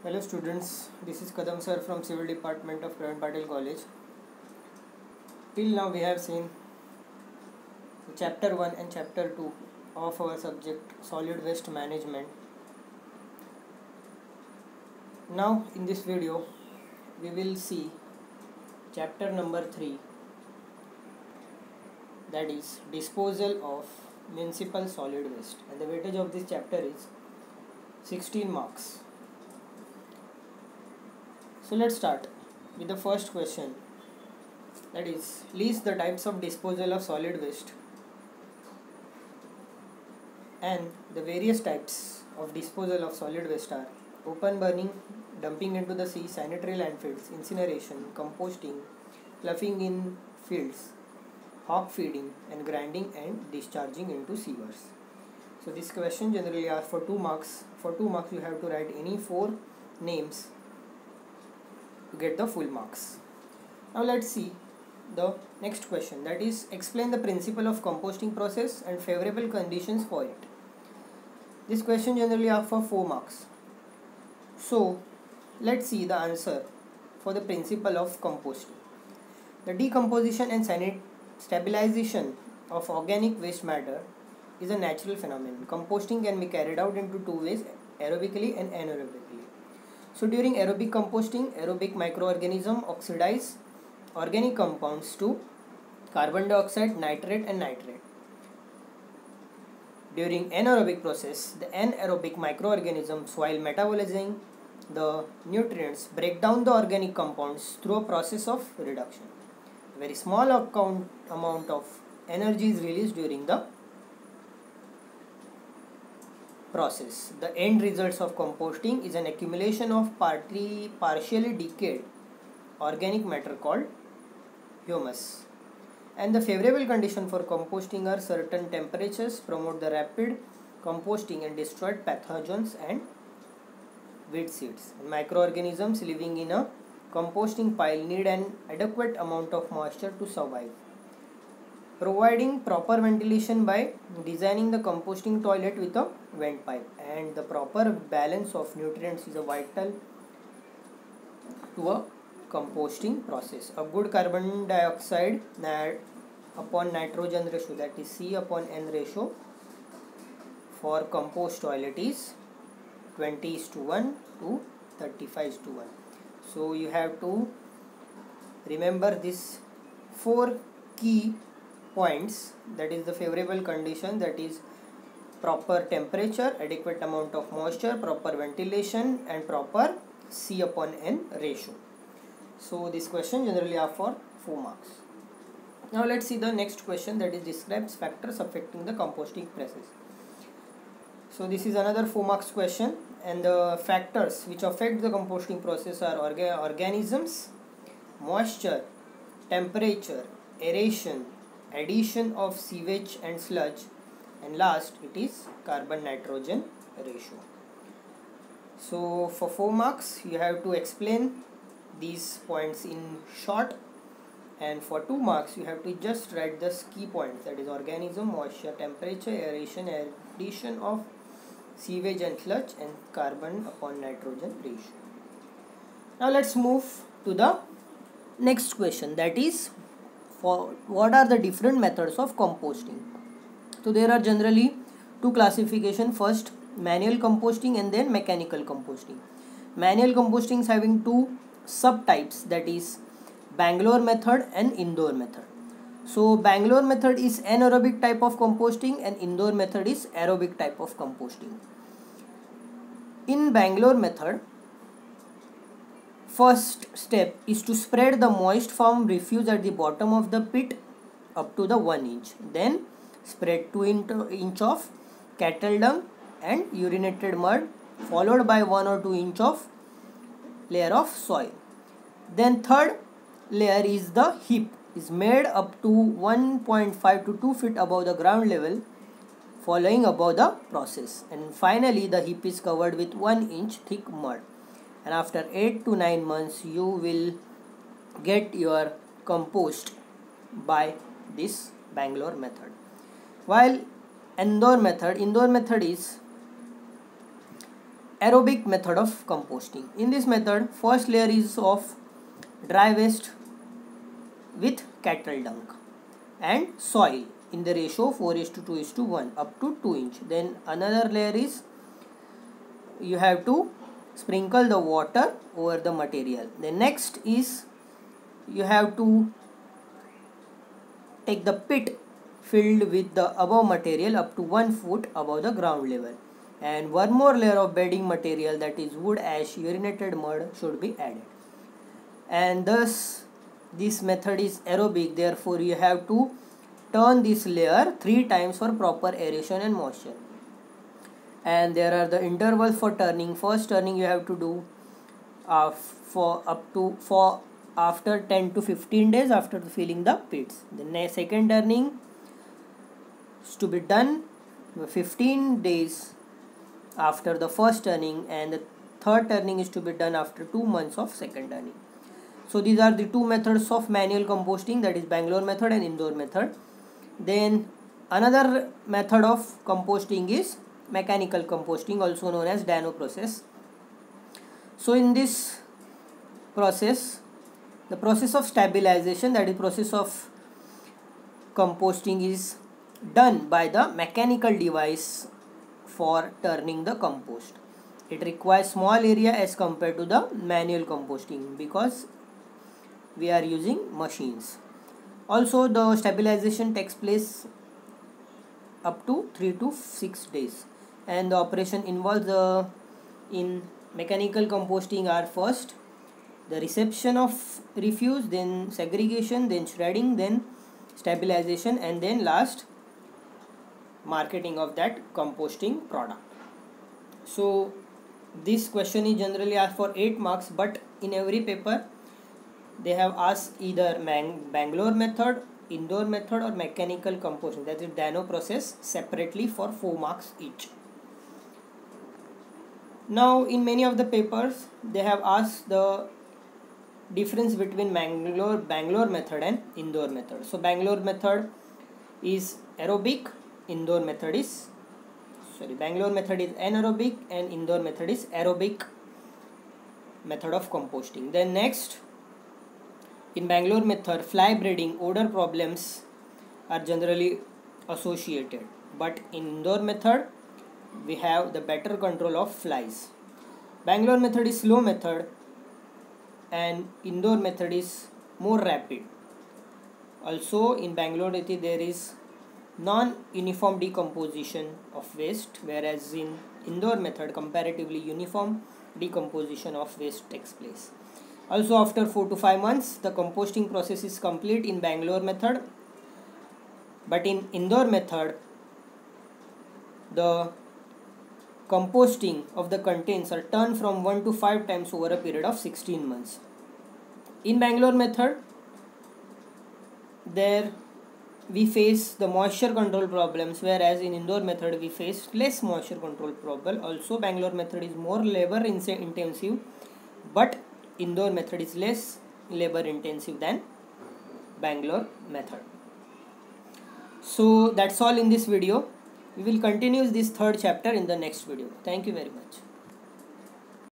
Hello students, this is Kadam sir from Civil Department of Pravin Patil College. Till now we have seen chapter 1 and chapter 2 of our subject solid waste management. Now in this video we will see chapter number 3, that is disposal of municipal solid waste, and the weightage of this chapter is 16 marks. So let's start with the first question, that is list the types of disposal of solid waste and the various types of disposal of solid waste are open burning, dumping into the sea, sanitary landfills, incineration, composting, ploughing in fields, hog feeding, and grinding and discharging into sewers. So this question generally are for 2 marks. For 2 marks you have to write any 4 names to get the full marks. Now let's see the next question, that is explain the principle of composting process and favorable conditions for it. This question generally are for 4 marks. So let's see the answer for the principle of composting. The decomposition and stabilization of organic waste matter is a natural phenomenon. Composting can be carried out into 2 ways, aerobically and anaerobically. So during aerobic composting, aerobic microorganisms oxidize organic compounds to carbon dioxide, nitrate and nitrate. During anaerobic process, the anaerobic microorganisms, while metabolizing the nutrients, break down the organic compounds through a process of reduction. A very small amount of energy is released during the process. The end results of composting is an accumulation of partially decayed organic matter called humus. And the favorable condition for composting are certain temperatures promote the rapid composting and destroy pathogens and weed seeds. And microorganisms living in a composting pile need an adequate amount of moisture to survive. Providing proper ventilation by designing the composting toilet with a vent pipe, and the proper balance of nutrients is a vital to a composting process. A good carbon dioxide upon nitrogen ratio, that is C upon N ratio, for compost toilet is 20:1 to 35:1. So you have to remember these 4 key points, that is the favorable condition, that is proper temperature, adequate amount of moisture, proper ventilation and proper C upon N ratio. So this question generally are for 4 marks. Now let's see the next question, that is describes factors affecting the composting process. So this is another 4 marks question, and the factors which affect the composting process are organisms, moisture, temperature, aeration, addition of sewage and sludge, and last it is carbon nitrogen ratio. So for 4 marks you have to explain these points in short, and for 2 marks you have to just write the key points, that is organism, moisture, temperature, aeration, addition of sewage and sludge, and carbon upon nitrogen ratio. Now let's move to the next question, that is for what are the different methods of composting. So there are generally 2 classification, first manual composting and then mechanical composting. Manual composting is having 2 subtypes, that is Bangalore method and Indore method. So Bangalore method is anaerobic type of composting and Indore method is aerobic type of composting. In Bangalore method, first step is to spread the moist farm refuse at the bottom of the pit up to the 1 inch. Then spread 2 inch of cattle dung and urinated mud, followed by 1 or 2 inch of layer of soil. Then third layer is the heap, is made up to 1.5 to 2 feet above the ground level, following above the process. And finally the heap is covered with 1 inch thick mud. And after 8 to 9 months you will get your compost by this Bangalore method. While Indore method is aerobic method of composting. In this method, first layer is of dry waste with cattle dung and soil in the ratio 4:2:1 up to 2 inch. Then another layer is you have to sprinkle the water over the material. The next is you have to take the pit filled with the above material up to 1 foot above the ground level, and one more layer of bedding material, that is wood, ash, urinated mud, should be added. And thus this method is aerobic, therefore you have to turn this layer 3 times for proper aeration and moisture. And there are the intervals for turning. First turning you have to do for after 10 to 15 days after filling the pits. The second turning is to be done 15 days after the first turning, and the third turning is to be done after 2 months of second turning. So these are the two methods of manual composting, that is Bangalore method and Indore method. Then another method of composting is mechanical composting, also known as Dano process. So in this process, the process of stabilization, that is process of composting, is done by the mechanical device for turning the compost. It requires small area as compared to the manual composting because we are using machines. Also, the stabilization takes place up to 3 to 6 days, and the operation involves in mechanical composting are first the reception of refuse, then segregation, then shredding, then stabilization, and then last marketing of that composting product. So this question is generally asked for 8 marks, but in every paper they have asked either Bangalore method, Indore method, or mechanical composting, that is Dano process, separately for 4 marks each. Now in many of the papers they have asked the difference between Bangalore method and Indore method. So Bangalore method is aerobic, Bangalore method is anaerobic, and Indore method is aerobic method of composting. Then next, in Bangalore method, fly breeding, odor problems are generally associated, but in Indore method we have the better control of flies. Bangalore method is slow method and Indore method is more rapid. Also in Bangalore method there is non-uniform decomposition of waste, whereas in Indore method comparatively uniform decomposition of waste takes place. Also after 4 to 5 months the composting process is complete in Bangalore method, but in Indore method the composting of the contents are turned from 1 to 5 times over a period of 16 months. In Bangalore method, there we face the moisture control problems, whereas in Indore method we face less moisture control problem. Also Bangalore method is more labor intensive, but Indore method is less labor intensive than Bangalore method. So that's all in this video. We will continue this third chapter in the next video. Thank you very much.